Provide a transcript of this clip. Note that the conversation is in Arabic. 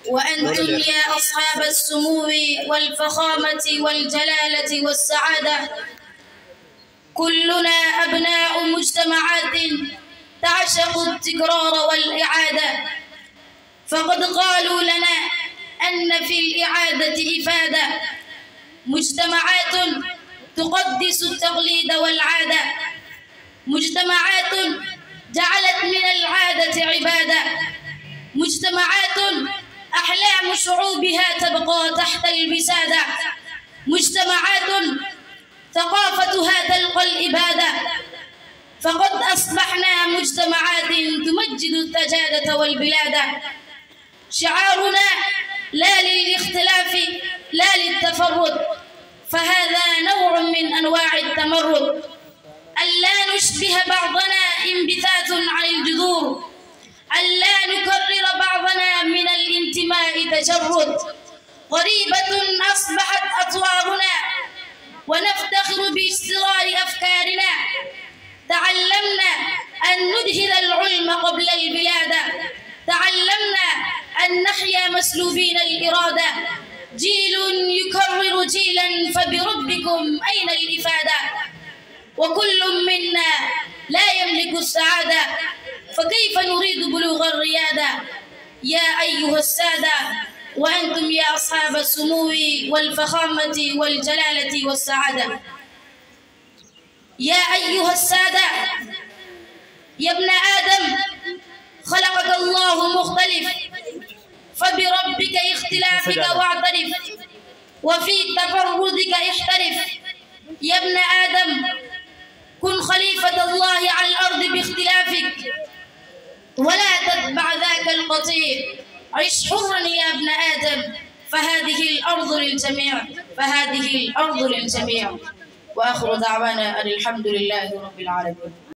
وأنتم يا أصحاب السمو والفخامة والجلالة والسعادة كلنا أبناء مجتمعات تعشق التكرار والإعادة، فقد قالوا لنا أن في الإعادة إفادة، مجتمعات تقدس التقليد والعادة، مجتمعات جعلت من العادة عبادة، مجتمعات أحلام شعوبها تبقى تحت الوسادة، مجتمعات ثقافتها تلقى الإبادة، فقد أصبحنا مجتمعات تمجد السجادة والبلاد. شعارنا لا للاختلاف لا للتفرد، فهذا نوع من أنواع التمرد، ألا نشبه بعضنا انبثاث عن الجذور، ألا نكرر بعضنا من الانتماء تجرد، غريبة أصبحت أطوارنا ونفتخر باسترار أفكارنا، تعلمنا أن ندهل العلم قبل البلاد، تعلمنا أن نحيا مسلوبين الإرادة، جيل يكرر جيلا فبربكم أين الإفادة، وكل منا لا يملك السعادة، فكيف نريد بلوغ الريادة؟ يا أيها السادة وأنتم يا أصحاب السمو والفخامة والجلالة والسعادة، يا أيها السادة، يا ابن آدم خلقك الله مختلف، فبربك اختلافك واعترف، وفي تفردك احترف. يا ابن آدم كن خليفة الله على الأرض باختلافك، ولا تتبع ذاك القطيع، عش حرا يا ابن آدم، فهذه الأرض للجميع، فهذه الأرض للجميع. وآخر دعوانا أن الحمد لله رب العالمين.